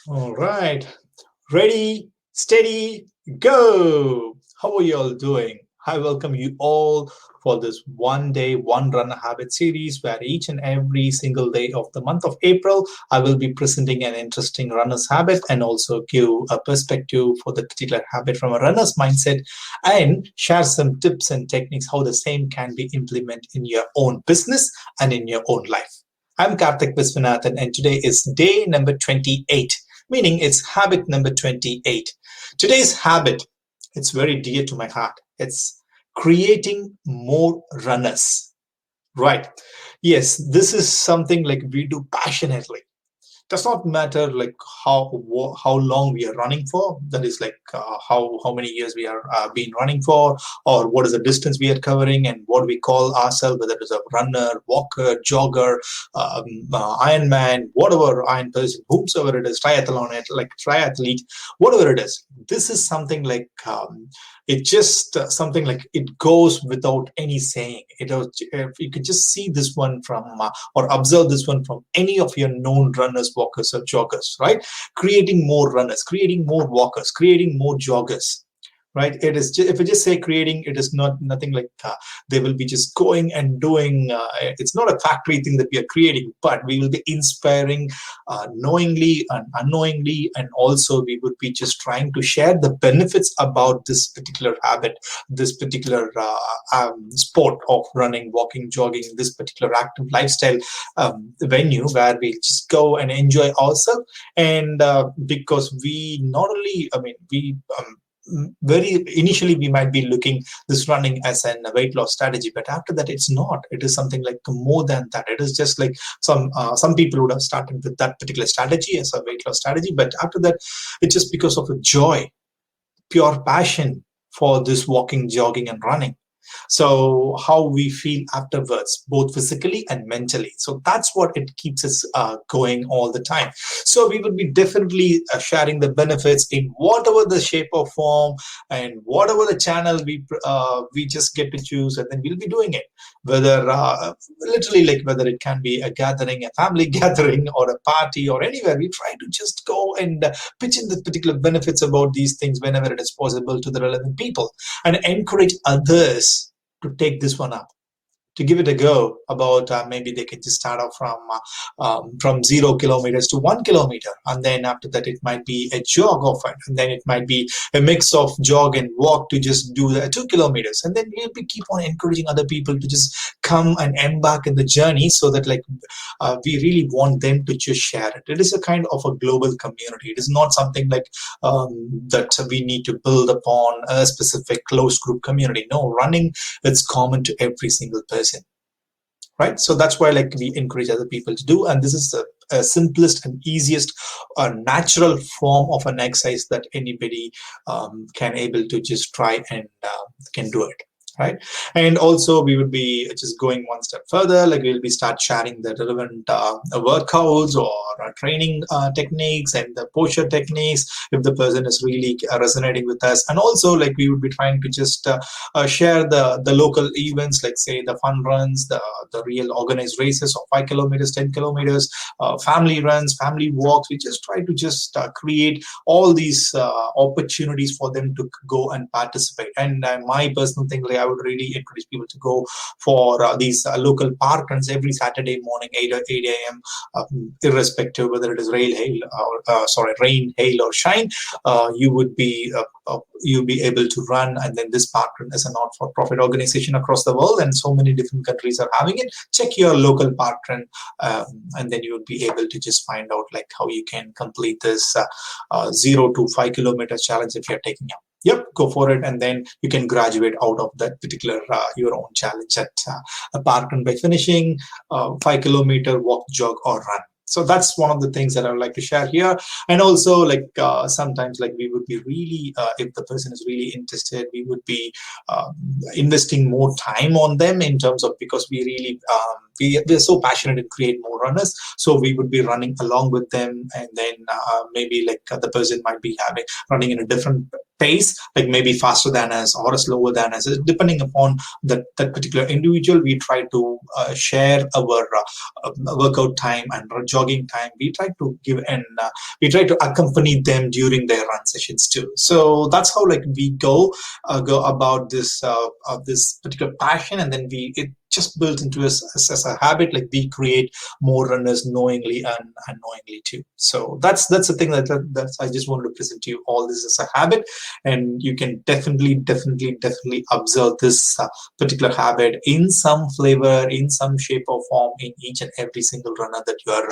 All right. Ready, steady, go. How are you all doing? I welcome you all for this one day, one runner habit series where each and every single day of the month of April, I will be presenting an interesting runner's habit and also give a perspective for the particular habit from a runner's mindset and share some tips and techniques how the same can be implemented in your own business and in your own life. I'm Karthik Viswanathan and today is day number 28, meaning it's habit number 28. Today's habit, it's very dear to my heart. It's creating more runners. Right. Yes, this is something like we do passionately. Does not matter like how long we are running for. That is like how many years we are been running for, or what is the distance we are covering, and what we call ourselves, whether it is a runner, walker, jogger, Ironman, whatever iron person, whomsoever it is, triathlon, like triathlete, whatever it is. This is something like it just something like it goes without any saying. If you could just see this one from or observe this one from any of your known runners, walkers, or joggers, right? Creating more runners, creating more walkers, creating more joggers. Right, it is just, if we just say creating, it is not nothing like they will be just going and doing. It's not a factory thing that we are creating, but we will be inspiring knowingly and unknowingly, and also we would be just trying to share the benefits about this particular habit, this particular sport of running, walking, jogging, this particular active lifestyle venue where we just go and enjoy ourselves. And because we not only, I mean, we very initially we might be looking this running as a weight loss strategy, but after that it's not. It is something like more than that. It is just like some people would have started with that particular strategy as a weight loss strategy, but after that it's just because of a joy, pure passion for this walking, jogging, and running. So how we feel afterwards, both physically and mentally, so that's what it keeps us going all the time. So we will be definitely sharing the benefits in whatever the shape or form and whatever the channel we just get to choose, and then we'll be doing it, whether literally like whether it can be a gathering, a family gathering, or a party, or anywhere. We try to just go and pitch in the particular benefits about these things whenever it is possible to the relevant people, and encourage others to take this one up, to give it a go. About maybe they can just start off from 0 kilometers to 1 kilometer, and then after that it might be a jog of it, and then it might be a mix of jog and walk to just do the 2 kilometers, and then we'll be keep on encouraging other people to just come and embark in the journey, so that like we really want them to just share it. It is a kind of a global community. It is not something like that we need to build upon a specific close group community. No, running, it's common to every single person, right? So that's why like we encourage other people to do, and this is the simplest and easiest natural form of an exercise that anybody can able to just try and can do it, right? And also we would be just going one step further, like we'll be start sharing the relevant workouts or training techniques and the posture techniques if the person is really resonating with us. And also like we would be trying to just share the local events, like say the fun runs, the real organized races of 5 kilometers, 10 kilometers, family runs, family walks. We just try to just create all these opportunities for them to go and participate. And my personal thing, like I would really encourage people to go for these local park runs every Saturday morning, 8 a.m. Irrespective whether it is rain, hail, or shine. You would be you'll be able to run. And then this park run is a not-for-profit organization across the world, and so many different countries are having it. Check your local park run, and then you would be able to just find out like how you can complete this 0 to 5 kilometer challenge if you're taking up. Yep, go for it, and then you can graduate out of that particular your own challenge at a park run by finishing 5 kilometer walk, jog, or run. So that's one of the things that I would like to share here. And also like sometimes like we would be really if the person is really interested, we would be investing more time on them in terms of, because we really we're so passionate to create more runners, so we would be running along with them. And then maybe like the person might be having running in a different pace, like maybe faster than us or slower than us, depending upon that particular individual. We try to share our workout time and jogging time. We try to give, and we try to accompany them during their run sessions too. So that's how like we go about this particular passion, and then it just built into us as a habit. Like we create more runners knowingly and unknowingly too. So that's the thing that I just wanted to present to you. All this is a habit, and you can definitely observe this particular habit in some flavor, in some shape or form, in each and every single runner that you are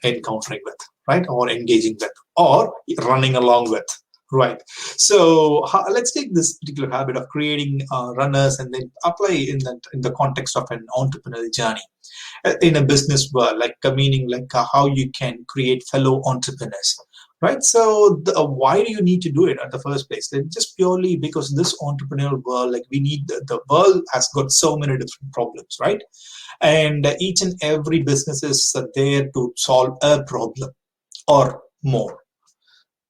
encountering with, right, or engaging with, or running along with. Right. So let's take this particular habit of creating runners and then apply in the context of an entrepreneurial journey in a business world, like meaning like how you can create fellow entrepreneurs. Right. So why do you need to do it at the first place? Just purely because this entrepreneurial world, like we need the world has got so many different problems, right? And each and every business is there to solve a problem or more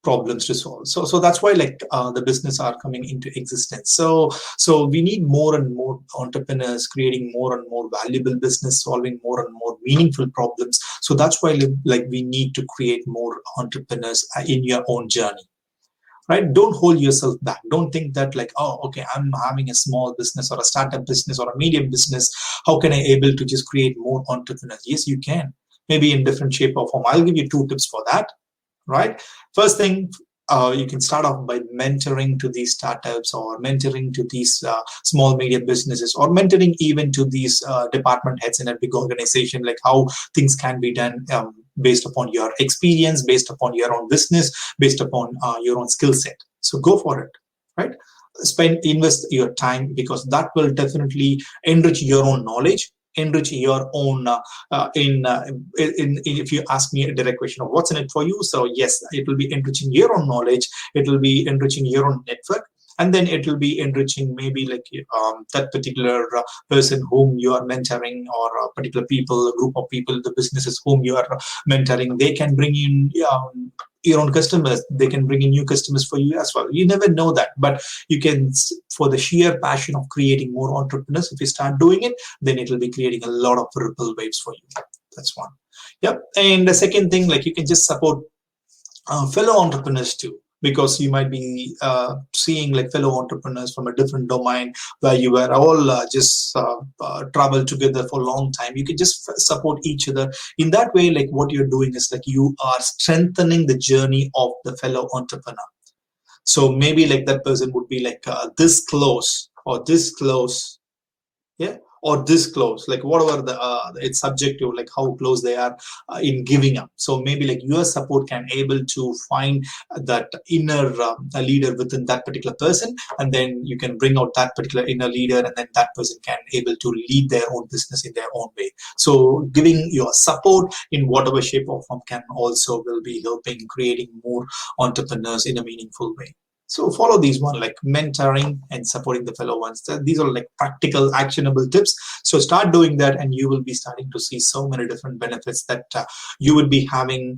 problems to solve. So that's why like the business are coming into existence. So we need more and more entrepreneurs creating more and more valuable business, solving more and more meaningful problems. So that's why like we need to create more entrepreneurs in your own journey. Right? Don't hold yourself back. Don't think that like, oh, okay, I'm having a small business or a startup business or a medium business. How can I able to just create more entrepreneurs? Yes, you can. Maybe in different shape or form. I'll give you 2 tips for that. Right? First thing, you can start off by mentoring to these startups or mentoring to these small medium businesses, or mentoring even to these department heads in a big organization, like how things can be done based upon your experience, based upon your own business, based upon your own skill set. So go for it, right? Invest your time, because that will definitely enrich your own knowledge, enrich your own if you ask me a direct question of what's in it for you. So yes, it will be enriching your own knowledge, it will be enriching your own network, and then it will be enriching maybe like that particular person whom you are mentoring, or a particular people, a group of people, the businesses whom you are mentoring. They can bring in your own customers, they can bring in new customers for you as well. You never know that, but you can, for the sheer passion of creating more entrepreneurs, if you start doing it, then it will be creating a lot of ripple waves for you. That's one. Yep. And the second thing, like you can just support fellow entrepreneurs too, because you might be seeing like fellow entrepreneurs from a different domain where you were all just travel together for a long time. You can just support each other in that way. Like what you're doing is like you are strengthening the journey of the fellow entrepreneur. So maybe like that person would be like this close or this close, yeah, or this close, like whatever it's subjective, like how close they are in giving up. So maybe like your support can able to find that inner leader within that particular person, and then you can bring out that particular inner leader, and then that person can able to lead their own business in their own way. So giving your support in whatever shape or form can also will be helping creating more entrepreneurs in a meaningful way. So follow these one, like mentoring and supporting the fellow ones. These are like practical, actionable tips. So start doing that, and you will be starting to see so many different benefits that you would be having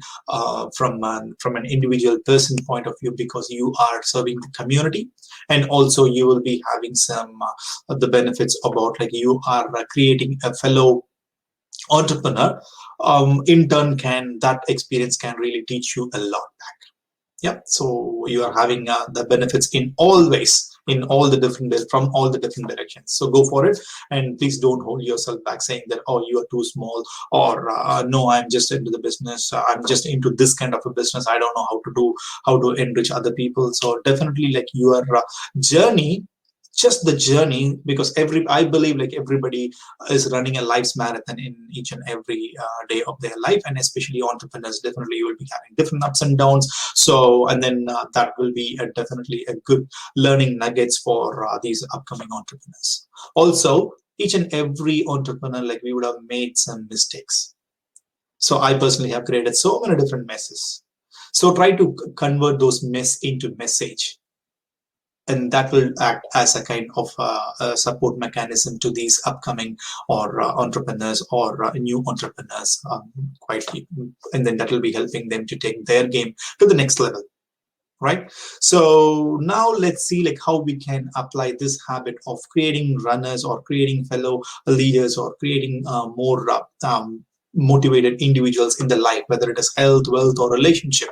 from an individual person point of view, because you are serving the community, and also you will be having some of the benefits about like you are creating a fellow entrepreneur. In turn, that experience can really teach you a lot back. Yeah, so you are having the benefits in all ways, in all the different from all the different directions. So go for it, and please don't hold yourself back saying that, oh, you are too small, or no, I'm just into the business, I'm just into this kind of a business, I don't know how to enrich other people. So definitely like your journey, just the journey, because I believe like everybody is running a life's marathon in each and every day of their life, and especially entrepreneurs, definitely you will be having different ups and downs. So, and then that will be definitely a good learning nuggets for these upcoming entrepreneurs. Also, each and every entrepreneur, like we would have made some mistakes. So I personally have created so many different messes. So try to convert those mess into message, and that will act as a kind of a support mechanism to these upcoming or entrepreneurs or new entrepreneurs, and then that will be helping them to take their game to the next level. right? So now let's see like how we can apply this habit of creating runners or creating fellow leaders or creating more motivated individuals in the life, whether it is health, wealth, or relationship,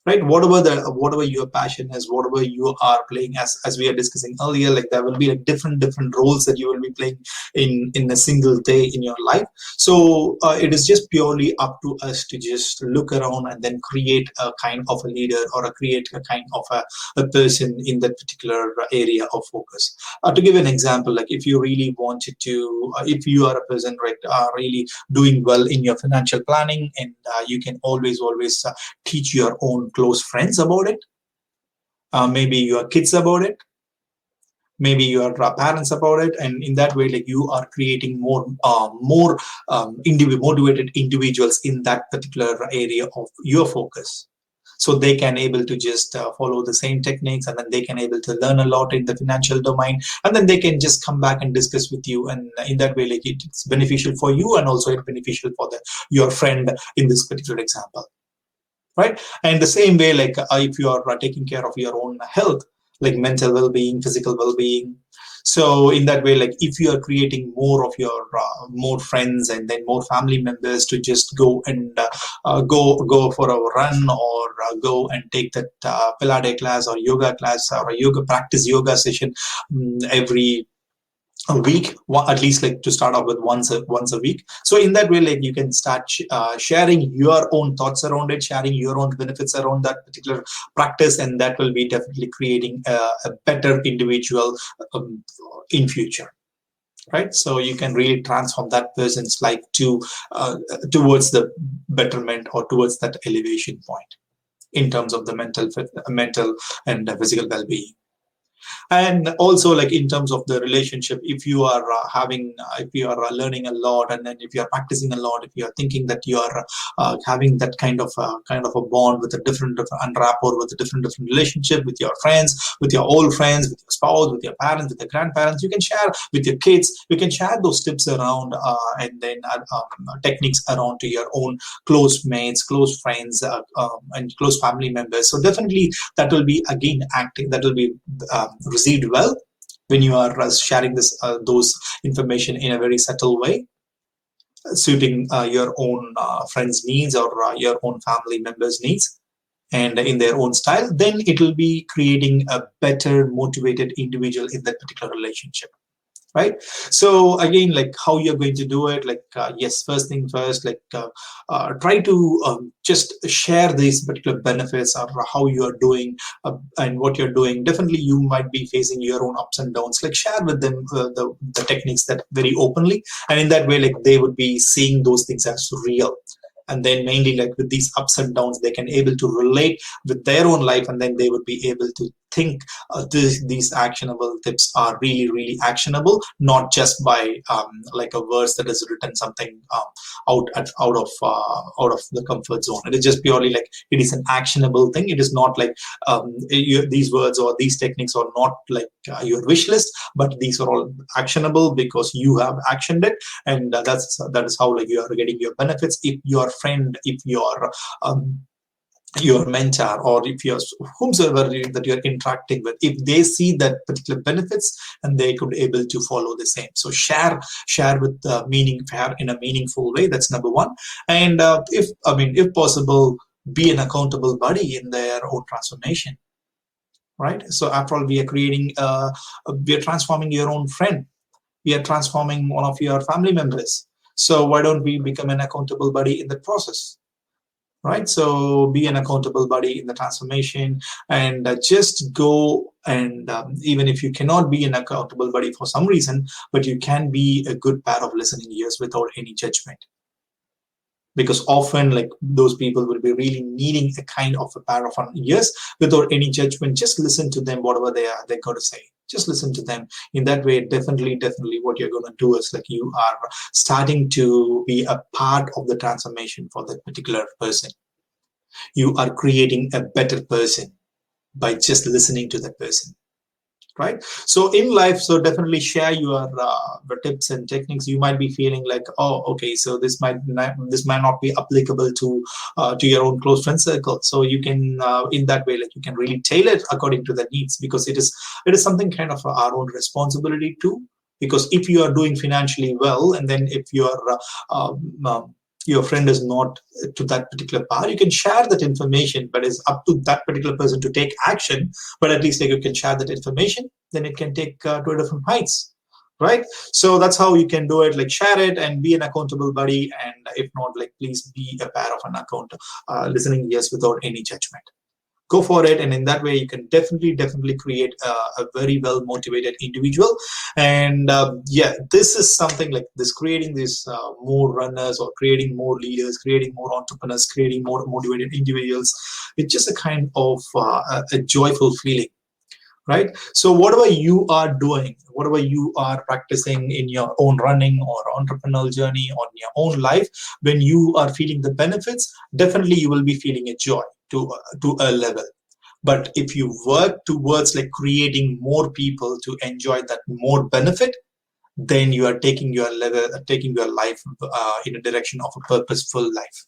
right? Whatever your passion is, whatever you are playing, as we are discussing earlier, like there will be like different roles that you will be playing in a single day in your life. So it is just purely up to us to just look around and then create a kind of a leader or create a kind of a person in that particular area of focus. To give an example, like if you really wanted to if you are a person, right, really doing well in your financial planning, and you can always teach your own close friends about it, maybe your kids about it, maybe your parents about it, and in that way like you are creating more motivated individuals in that particular area of your focus, so they can able to just follow the same techniques, and then they can able to learn a lot in the financial domain, and then they can just come back and discuss with you, and in that way like it's beneficial for you and also it's beneficial for your friend in this particular example, right? And the same way, like if you are taking care of your own health, like mental well-being, physical well-being, so in that way, like if you are creating more of your more friends and then more family members to just go and go for a run, or go and take that Pilates class or yoga class or a yoga practice yoga session every a week, at least like to start off with once a week. So in that way like you can start sharing your own thoughts around it, sharing your own benefits around that particular practice, and that will be definitely creating a better individual in future, right? So you can really transform that person's life to towards the betterment or towards that elevation point in terms of the mental and physical well-being. And also like in terms of the relationship, if you are if you are learning a lot, and then if you are practicing a lot, if you are thinking that you are having that kind of a bond with a different and rapport with a different relationship with your friends, with your old friends, with your spouse, with your parents, with your grandparents, you can share with your kids, you can share those tips around, and then techniques around to your own close mates, close friends, and close family members. So definitely that will be again acting, that will be received well when you are sharing those information in a very subtle way, suiting your own friends' needs or your own family members' needs, and in their own style. Then it will be creating a better motivated individual in that particular relationship, right? So again, like how you're going to do it, like yes, first thing first, like try to just share these particular benefits of how you are doing and what you're doing. Definitely you might be facing your own ups and downs, like share with them the techniques that very openly, and in that way like they would be seeing those things as real. And then mainly like with these ups and downs, they can able to relate with their own life, and then they would be able to think these actionable tips are really actionable, not just by like a verse that is written something out of the comfort zone. It is just purely like it is an actionable thing. It is not like these words or these techniques are not like your wish list, but these are all actionable because you have actioned it, and that is how like you are getting your benefits. If your friend, if your mentor, or if you're whomsoever that you're interacting with, if they see that particular benefits, and they could able to follow the same. So share with share in a meaningful way. That's number one. And if possible, be an accountable buddy in their own transformation, right? So after all, we are creating we are transforming your own friend, we are transforming one of your family members. So why don't we become an accountable buddy in the process, right? So be an accountable buddy in the transformation, and just go and even if you cannot be an accountable buddy for some reason, but you can be a good pair of listening ears without any judgment, because often like those people will be really needing a kind of a pair of ears without any judgment. Just listen to them, whatever they're going to say, just listen to them. In that way, definitely what you're going to do is like you are starting to be a part of the transformation for that particular person. You are creating a better person by just listening to that person, right? So in life, so definitely share your the tips and techniques. You might be feeling like, oh, okay, so this might not be applicable to your own close friend circle. So you can in that way, like you can really tailor it according to the needs, because it is something kind of our own responsibility too. Because if you are doing financially well, and then if your friend is not to that particular part, you can share that information, but it's up to that particular person to take action. But at least like you can share that information, then it can take to a different heights, right? So that's how you can do it, like share it and be an accountable buddy. And if not, like please be a pair of an account listening ears without any judgment. Go for it, and in that way you can definitely create a very well motivated individual. And yeah, this is something like this, creating these more runners, or creating more leaders, creating more entrepreneurs, creating more motivated individuals. It's just a kind of a joyful feeling, right? So whatever you are doing, whatever you are practicing in your own running or entrepreneurial journey on your own life, when you are feeling the benefits, definitely you will be feeling a joy to a level. But if you work towards like creating more people to enjoy that more benefit, then you are taking your life in a direction of a purposeful life.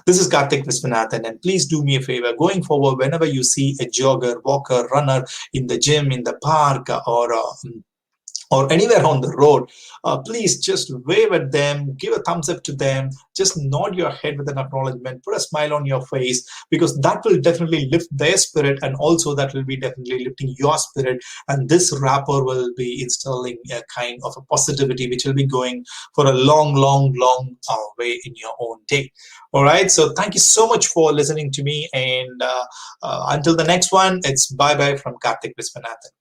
This is Karthik Viswanathan, and please do me a favor. Going forward, whenever you see a jogger, walker, runner in the gym, in the park, or anywhere on the road, please just wave at them, give a thumbs up to them, just nod your head with an acknowledgement, put a smile on your face, because that will definitely lift their spirit, and also that will be definitely lifting your spirit. And this rapport will be installing a kind of a positivity which will be going for a long way in your own day. All right. So thank you so much for listening to me. And until the next one, it's bye bye from Karthik Viswanathan.